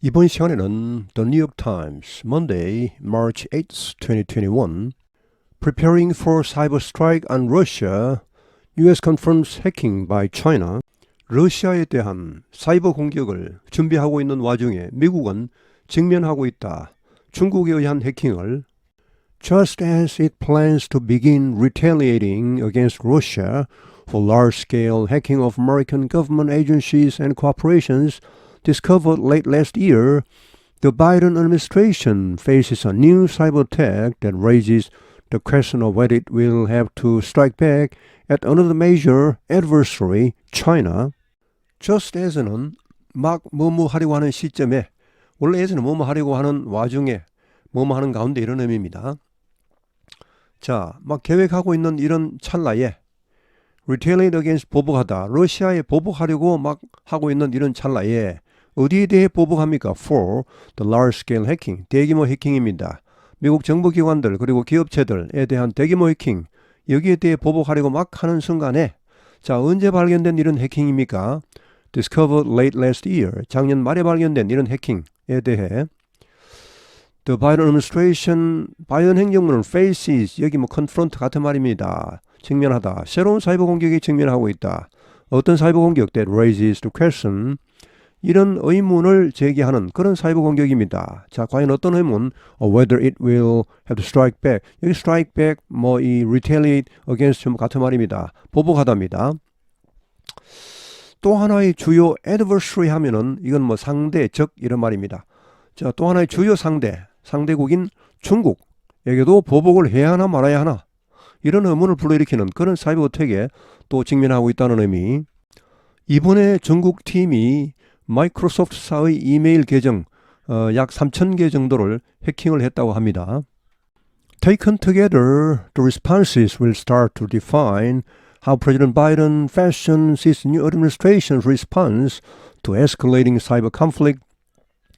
이번 시간에는 The New York Times, Monday, March 8th, 2021, Preparing for Cyber Strike on Russia, US confirms hacking by China. 러시아에 대한 사이버 공격을 준비하고 있는 와중에 미국은 직면하고 있다. 중국에 의한 해킹을 Just as it plans to begin retaliating against Russia for large-scale hacking of American government agencies and corporations discovered late last year, the Biden administration faces a new cyber attack that raises the question of whether it will have to strike back at another major adversary, China. Just as는 막 뭐뭐 하려고 하는 시점에, 원래 as는 뭐뭐 하려고 하는 와중에 뭐뭐 하는 가운데 이런 의미입니다. 자, 막 계획하고 있는 이런 찰나에 retaliate against 보복하다. 러시아에 보복하려고 막 하고 있는 이런 찰나에 어디에 대해 보복합니까? For the large-scale hacking, 대규모 해킹입니다. 미국 정부기관들 그리고 기업체들에 대한 대규모 해킹, 여기에 대해 보복하려고 막 하는 순간에 자, 언제 발견된 이런 해킹입니까? Discovered late last year, 작년 말에 발견된 이런 해킹에 대해 The Biden administration, 바이든 행정부는 faces, 여기 뭐 confront 같은 말입니다. 직면하다. 새로운 사이버 공격에 직면하고 있다. 어떤 사이버 공격 that raises the question, 이런 의문을 제기하는 그런 사이버 공격입니다. 자, 과연 어떤 의문? Whether it will have to strike back. 여기 strike back, 뭐 이 retaliate against 같은 말입니다. 보복하답니다. 또 하나의 주요 adversary 하면은 이건 뭐 상대, 적 이런 말입니다. 자, 또 하나의 주요 상대국인 중국에게도 보복을 해야 하나 말아야 하나 이런 의문을 불러일으키는 그런 사이버 어택에 또 직면하고 있다는 의미. 이번에 중국 팀이 마이크로소프트사의 이메일 계정 약 3,000개 정도를 해킹을 했다고 합니다. Taken together, the responses will start to define how President Biden fashions his new administration's response to escalating cyber conflict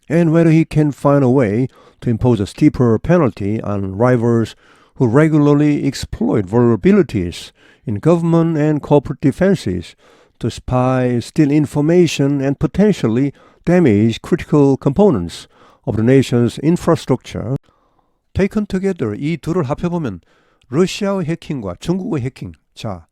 and whether he can find a way to impose a steeper penalty on rivals who regularly exploit vulnerabilities in government and corporate defenses to spy, steal information, and potentially damage critical components of the nation's infrastructure. Taken together, 이 둘을 합해보면 러시아의 해킹과 중국의 해킹. 자,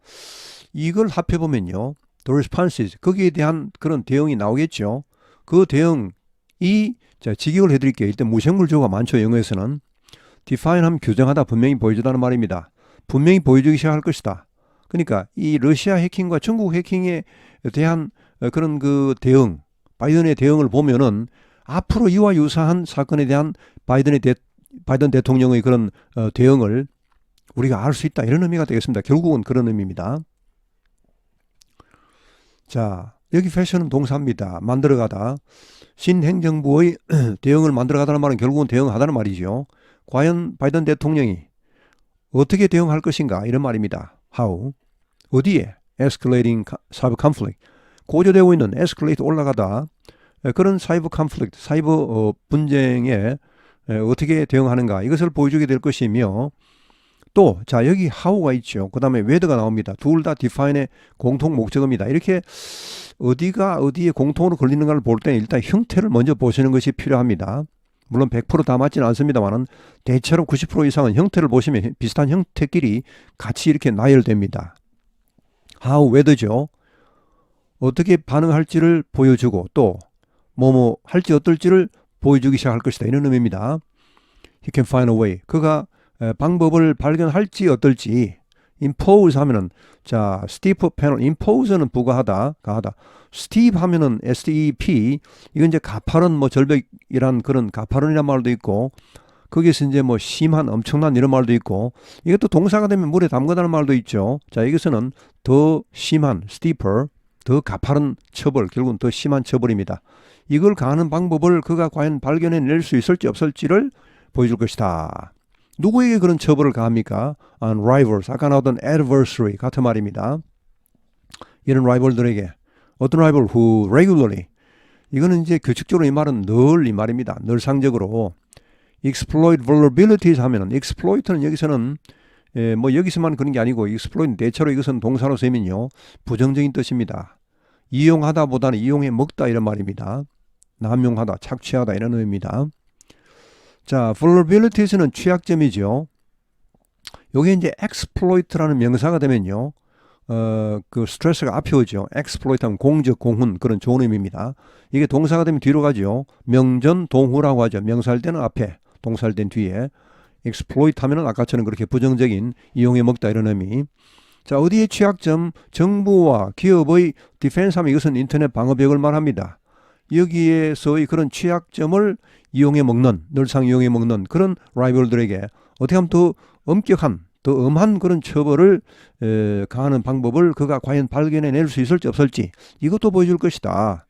이걸 합해보면요. The responses, 거기에 대한 그런 대응이 나오겠죠. 그 대응이, 자, 직역을 해드릴게요. 일단 무생물조가 많죠. 영어에서는. define하면 규정하다, 분명히 보여주다는 말입니다. 분명히 보여주기 시작할 것이다. 그러니까 이 러시아 해킹과 중국 해킹에 대한 그런 그 대응, 바이든의 대응을 보면은 앞으로 이와 유사한 사건에 대한 바이든 대통령의 그런 대응을 우리가 알 수 있다. 이런 의미가 되겠습니다. 결국은 그런 의미입니다. 자, 여기 패션은 동사입니다. 만들어가다. 신행정부의 대응을 만들어가다는 말은 결국은 대응하다는 말이죠. 과연 바이든 대통령이 어떻게 대응할 것인가 이런 말입니다. How? 어디에? Escalating cyber conflict. 고조되고 있는 escalate 올라가다. 그런 사이버 conflict, 사이버 분쟁에 어떻게 대응하는가 이것을 보여주게 될 것이며 또 자 여기 how가 있죠. 그 다음에 whether가 나옵니다. 둘 다 define의 공통 목적어입니다. 이렇게 어디가 어디에 공통으로 걸리는가를 볼 때는 일단 형태를 먼저 보시는 것이 필요합니다. 물론 100% 다 맞지는 않습니다만 대체로 90% 이상은 형태를 보시면 비슷한 형태끼리 같이 이렇게 나열됩니다. how, whether죠. 어떻게 반응할지를 보여주고 또 뭐뭐 할지 어떨지를 보여주기 시작할 것이다. 이런 의미입니다. He can find a way. 그가 방법을 발견할지 어떨지. impose 하면은 자 steep penalty. impose는 부과하다, 가하다. steep 하면은 STEP. 이건 이제 가파른 뭐 절벽이란 그런 가파른이란 말도 있고 거기서 이제 뭐 심한 엄청난 이런 말도 있고 이것도 동사가 되면 물에 담그다는 말도 있죠. 자 여기서는 더 심한 steeper, 더 가파른 처벌, 결국은 더 심한 처벌입니다. 이걸 가하는 방법을 그가 과연 발견해낼 수 있을지 없을지를 보여줄 것이다. 누구에게 그런 처벌을 가합니까? On rivals, 아까 나오던 adversary 같은 말입니다. 이런 라이벌들에게 어떤 라이벌 who regularly, 이거는 이제 규칙적으로 이 말은 늘 이 말입니다. 늘상적으로 exploit vulnerabilities 하면은 exploit는 여기서는 뭐 여기서만 그런 게 아니고 exploit 대체로 이것은 동사로 쓰면요 부정적인 뜻입니다. 이용하다보다는 이용해 먹다 이런 말입니다. 남용하다, 착취하다 이런 의미입니다. 자, vulnerabilities는 취약점이죠. 요게 이제 exploit라는 명사가 되면요. 그 스트레스가 앞에 오죠. exploit 하면 공적, 공훈 그런 좋은 의미입니다. 이게 동사가 되면 뒤로 가죠. 명전, 동후라고 하죠. 명사할 때는 앞에, 동사할 때는 뒤에. exploit 하면은 아까처럼 그렇게 부정적인 이용해 먹다 이런 의미. 자, 어디의 취약점? 정부와 기업의 디펜스 하면 이것은 인터넷 방어벽을 말합니다. 여기에서의 그런 취약점을 이용해 먹는, 늘상 이용해 먹는 그런 라이벌들에게 어떻게 하면 더 엄격한, 더 엄한 그런 처벌을 가하는 방법을 그가 과연 발견해낼 수 있을지 없을지 이것도 보여줄 것이다.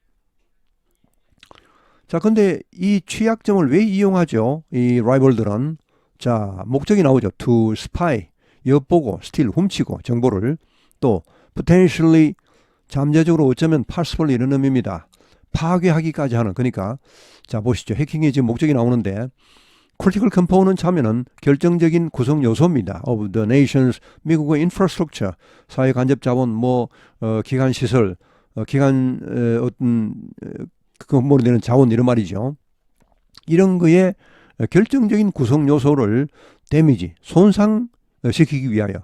자, 근데 이 취약점을 왜 이용하죠? 이 라이벌들은. 자, 목적이 나오죠. to spy, 엿보고, steal, 훔치고 정보를. 또 potentially, 잠재적으로 어쩌면 possible 이런 의미입니다. 파괴하기까지 하는. 그러니까 자, 보시죠. 해킹의 지금 목적이 나오는데 critical component 하면은 결정적인 구성 요소입니다. of the nation's, 미국의 infrastructure, 사회 간접 자원, 기관 시설, 기관 어떤 그 건물에 되는 자원 이런 말이죠. 이런 거에 결정적인 구성 요소를 데미지, 손상시키기 위하여.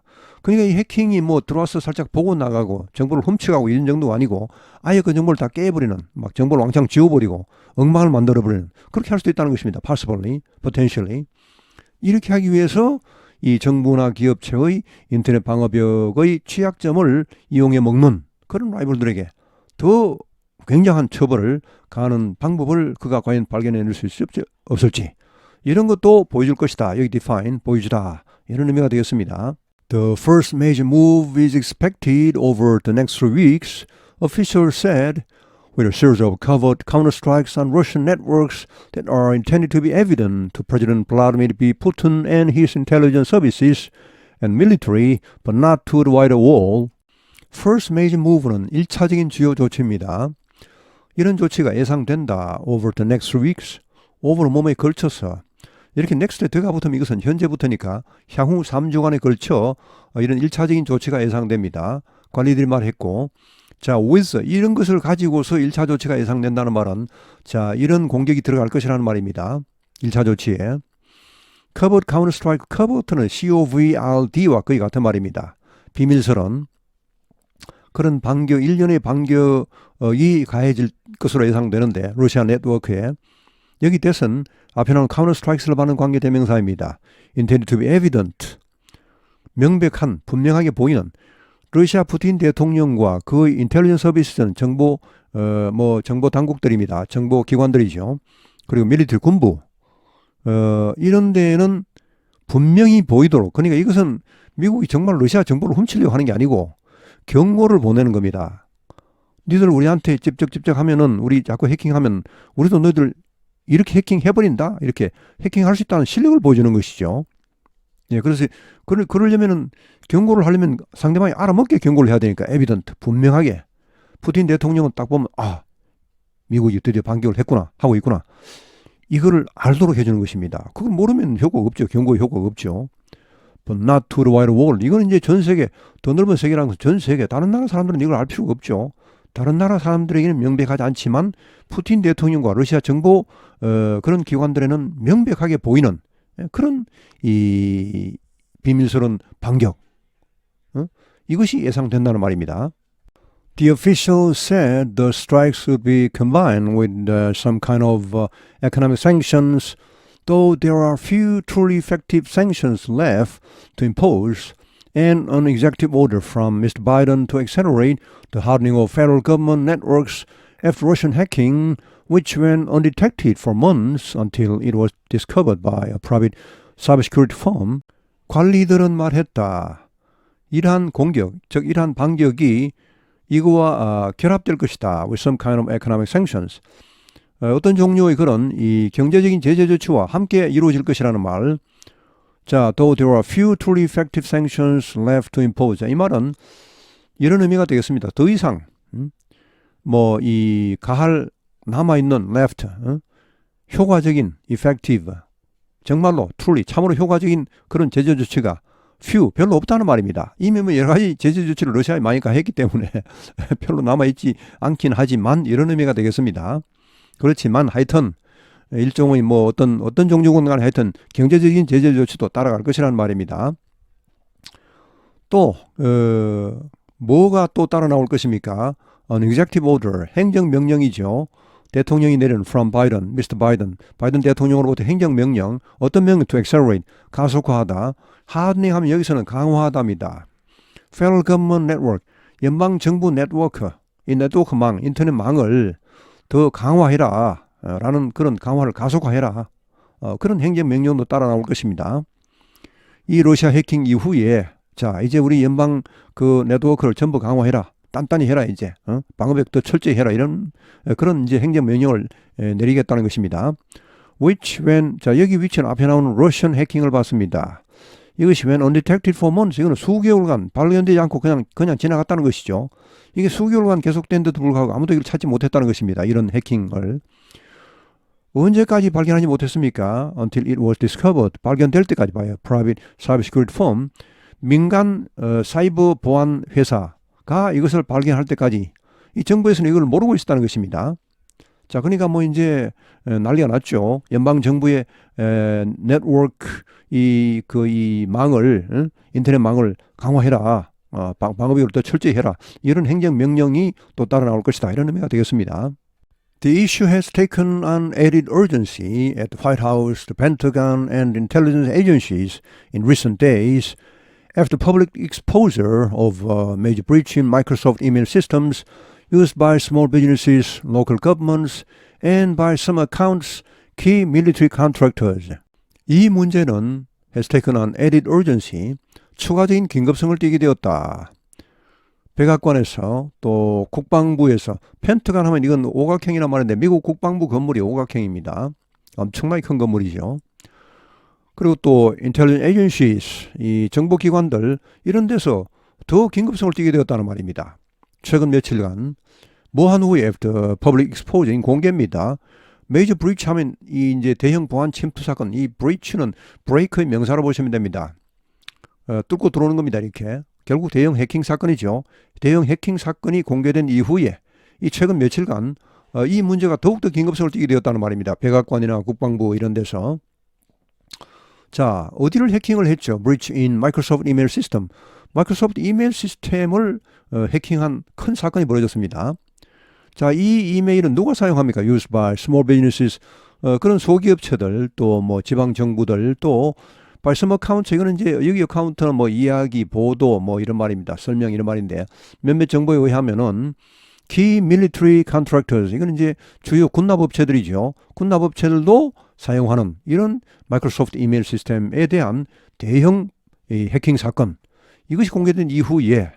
그러니까 이 해킹이 들어와서 살짝 보고 나가고 정보를 훔쳐가고 이런 정도가 아니고 아예 그 정보를 다 깨버리는, 막 정보를 왕창 지워버리고 엉망을 만들어버리는, 그렇게 할 수도 있다는 것입니다. possibly, potentially. 이렇게 하기 위해서 이 정부나 기업체의 인터넷 방어벽의 취약점을 이용해 먹는 그런 라이벌들에게 더 굉장한 처벌을 가하는 방법을 그가 과연 발견해낼 수 있을지 없을지 이런 것도 보여줄 것이다. 여기 define, 보여주다 이런 의미가 되겠습니다. The first major move is expected over the next 3 weeks, officials said, with a series of covert counterstrikes on Russian networks that are intended to be evident to President Vladimir Putin and his intelligence services and military, but not to the wider world. First major move는 1차적인 주요 조치입니다. 이런 조치가 예상된다. Over the next 3 weeks. over는 몸에 걸쳐서. 이렇게 next에 들어가 붙으면 이것은 현재부터니까 향후 3주간에 걸쳐 이런 1차적인 조치가 예상됩니다. 관리들이 말했고, 자, with 이런 것을 가지고서 1차 조치가 예상된다는 말은 자, 이런 공격이 들어갈 것이라는 말입니다. 1차 조치에. covert counterstrike, covert는 COVRD와 거의 같은 말입니다. 비밀스런 그런 반격, 1년의 반격이 가해질 것으로 예상되는데 러시아 네트워크에 여기 대선 앞에 나온 counterstrikes를 받는 관계대명사입니다. intended to be evident, 명백한, 분명하게 보이는 러시아 푸틴 대통령과 그의 인텔리전스 서비스는 정보 당국들입니다. 정보 기관들이죠. 그리고 밀리터리 군부 이런 데는 분명히 보이도록, 그러니까 이것은 미국이 정말 러시아 정보를 훔치려고 하는 게 아니고 경고를 보내는 겁니다. 니들 우리한테 찝쩍찝쩍 하면은, 우리 자꾸 해킹하면 우리도 너희들 이렇게 해킹해버린다, 이렇게 해킹할 수 있다는 실력을 보여주는 것이죠. 예, 그래서 그러려면은 경고를 하려면 상대방이 알아먹게 경고를 해야 되니까 에비던트, 분명하게. 푸틴 대통령은 딱 보면 미국이 드디어 반격을 했구나, 하고 있구나, 이거를 알도록 해주는 것입니다. 그걸 모르면 효과가 없죠. 경고의 효과가 없죠. But not to the wider world. 이거는 이제 전 세계, 더 넓은 세계라는 것은 전 세계, 다른 나라 사람들은 이걸 알 필요가 없죠. 다른 나라 사람들에게는 명백하지 않지만 푸틴 대통령과 러시아 정보 그런 기관들에는 명백하게 보이는 그런 이 비밀스러운 반격, 이것이 예상된다는 말입니다. The official said the strikes would be combined with some kind of economic sanctions, though there are few truly effective sanctions left to impose, and an executive order from Mr. Biden to accelerate the hardening of federal government networks after Russian hacking, which went undetected for months until it was discovered by a private cybersecurity firm. 관리들은 말했다. 이러한 공격, 즉 이러한 반격이 이거와 결합될 것이다. With some kind of economic sanctions. 어떤 종류의 그런 이 경제적인 제재 조치와 함께 이루어질 것이라는 말. 자, though there are few truly effective sanctions left to impose. 이 말은 이런 의미가 되겠습니다. 더 이상 이 가할 남아있는 left, 효과적인 effective, 정말로 truly 참으로 효과적인 그런 제재 조치가 few, 별로 없다는 말입니다. 이미 여러 가지 제재 조치를 러시아에 많이 가했기 때문에 별로 남아있지 않긴 하지만 이런 의미가 되겠습니다. 그렇지만 하여튼 일종의 뭐 어떤 종류건 간에 하여튼 경제적인 제재 조치도 따라갈 것이라는 말입니다. 또 뭐가 또 따라 나올 것입니까? An executive order, 행정명령이죠. 대통령이 내린 from Biden, Mr. Biden, 바이든 대통령으로부터 행정명령, 어떤 명령? To accelerate, 가속화하다. hardening 하면 여기서는 강화하다입니다. Federal Government Network, 연방정부 네트워크, 이 네트워크망, 인터넷망을 더 강화해라 라는 그런 강화를 가속화해라. 그런 행정명령도 따라 나올 것입니다. 이 러시아 해킹 이후에 자 이제 우리 연방 그 네트워크를 전부 강화해라. 단단히 해라 이제. 방어벽 더 철저히 해라. 이런 그런 이제 행정명령을 내리겠다는 것입니다. Which when 자 여기 위치는 앞에 나오는 러시안 해킹을 봤습니다. 이것이 when undetected for months 이거는 수개월간 발견되지 않고 그냥 지나갔다는 것이죠. 이게 수개월간 계속된데도 불구하고 아무도 이걸 찾지 못했다는 것입니다. 이런 해킹을. 언제까지 발견하지 못했습니까? Until it was discovered. 발견될 때까지 봐요. Private Cybersecurity Firm. 민간 사이버 보안 회사가 이것을 발견할 때까지 이 정부에서는 이걸 모르고 있었다는 것입니다. 자, 그러니까 뭐 이제 난리가 났죠. 연방 정부의 네트워크 이 망을 인터넷 망을 강화해라. 방어벽을 더 철저히 해라. 이런 행정 명령이 또 따라 나올 것이다. 이런 의미가 되겠습니다. The issue has taken on added urgency at the White House, the Pentagon, and intelligence agencies in recent days after public exposure of a major breach in Microsoft email systems used by small businesses, local governments, and by some accounts, key military contractors. 이 문제는 has taken on added urgency, 추가적인 긴급성을 띠게 되었다. 백악관에서 또 국방부에서 펜트건 하면 이건 오각형이란 말인데 미국 국방부 건물이 오각형입니다. 엄청나게 큰 건물이죠. 그리고 또 intelligence agencies, 이 정보기관들 이런 데서 더 긴급성을 띠게 되었다는 말입니다. 최근 며칠간 뭐한 후에 after public exposure 공개입니다. 메이저 브리치 하면 이 이제 대형 보안 침투 사건, 이 브리치는 브레이크의 명사로 보시면 됩니다. 뚫고 들어오는 겁니다. 이렇게 결국 대형 해킹 사건이죠. 대형 해킹 사건이 공개된 이후에 이 최근 며칠간 이 문제가 더욱더 긴급성을 띠게 되었다는 말입니다. 백악관이나 국방부 이런 데서. 자, 어디를 해킹을 했죠? Breach in Microsoft Email System. 마이크로소프트 이메일 시스템을 해킹한 큰 사건이 벌어졌습니다. 자, 이 이메일은 누가 사용합니까? Used by small businesses. 그런 소기업체들, 또 뭐 지방 정부들, 또 by some accounts. 이거는 이제 여기 어카운트는 뭐 이야기, 보도, 뭐 이런 말입니다. 설명 이런 말인데 몇몇 정보에 의하면은 key military contractors. 이거는 이제 주요 군납업체들이죠. 군납업체들도 사용하는 이런 마이크로소프트 이메일 시스템에 대한 대형 해킹 사건. 이것이 공개된 이후에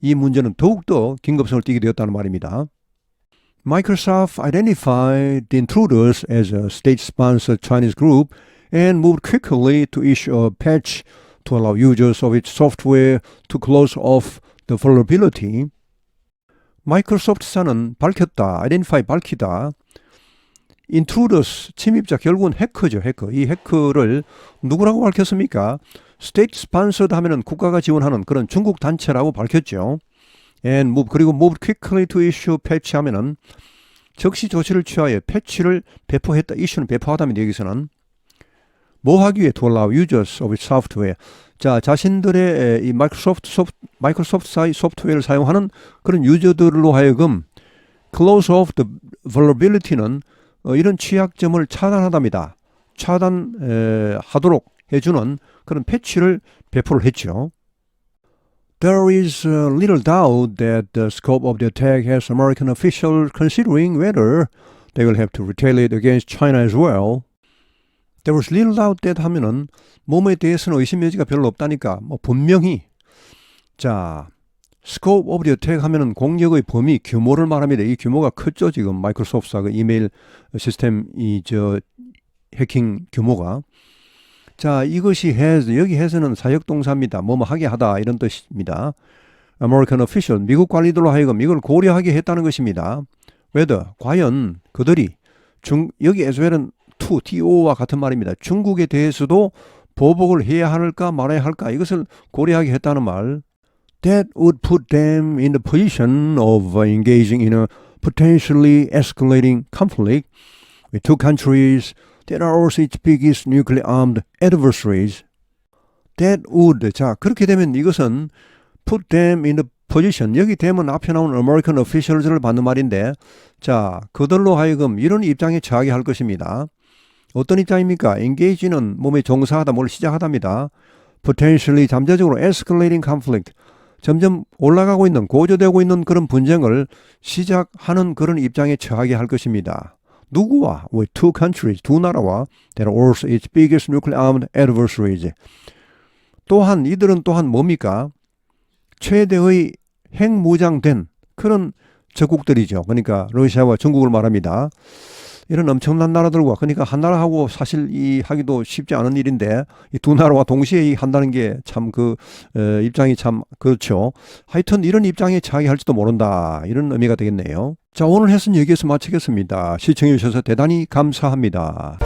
이 문제는 더욱더 긴급성을 띠게 되었다는 말입니다. Microsoft identified the intruders as a state-sponsored Chinese group and moved quickly to issue a patch to allow users of its software to close off the vulnerability. 마이크로소프트사는 밝혔다, identify 밝히다. intruders, 침입자, 결국은 해커죠, 해커. 이 해커를 누구라고 밝혔습니까? state sponsored 하면은 국가가 지원하는 그런 중국 단체라고 밝혔죠. and move, 그리고 move quickly to issue patch 하면은 즉시 조치를 취하여 패치를 배포했다. issue는 배포하다면 여기서는 뭐 하기 위해 to allow users of its software. 자, 자신들의 이 마이크로소프트사의 소프트웨어를 사용하는 그런 유저들로 하여금 close off the vulnerability는 이런 취약점을 차단하답니다. 차단하도록 해주는 그런 패치를 배포를 했죠. There is little doubt that the scope of the attack has American officials considering whether they will have to retaliate against China as well. There was little doubt that 하면은 몸에 대해서는 의심 여지가 별로 없다니까 뭐 분명히 자 scope of the attack 하면은 공격의 범위 규모를 말합니다. 이 규모가 크죠. 지금 마이크로소프트사 그 이메일 시스템 해킹 규모가 자 이것이 has 여기 has는 사역동사입니다. 뭐뭐 하게 하다 이런 뜻입니다. American official 미국 관리들로 하여금 이걸 고려하게 했다는 것입니다. whether 과연 그들이 여기 as well은 to와 같은 말입니다. 중국에 대해서도 보복을 해야 할까 말아야 할까 이것을 고려하게 했다는 말. That would put them in the position of engaging in a potentially escalating conflict with two countries that are also its biggest nuclear armed adversaries. That would, 자, 그렇게 되면 이것은 put them in the position, 여기 되면 앞에 나온 American officials를 받는 말인데, 자, 그들로 하여금 이런 입장에 처하게 할 것입니다. 어떤 입장입니까? engage는 몸에 종사하다, 뭘 시작하답니다. potentially, 잠재적으로 escalating conflict, 점점 올라가고 있는, 고조되고 있는 그런 분쟁을 시작하는 그런 입장에 처하게 할 것입니다. 누구와? with two countries, 두 나라와 that are also its biggest nuclear armed adversaries. 또한 이들은 또한 뭡니까? 최대의 핵무장된 그런 적국들이죠. 그러니까 러시아와 중국을 말합니다. 이런 엄청난 나라들과, 그러니까 한 나라하고 사실 이 하기도 쉽지 않은 일인데 이 두 나라와 동시에 한다는 게 참 입장이 참 그렇죠. 하여튼 이런 입장에 처하게 할지도 모른다, 이런 의미가 되겠네요. 자, 오늘 해선 여기에서 마치겠습니다. 시청해 주셔서 대단히 감사합니다.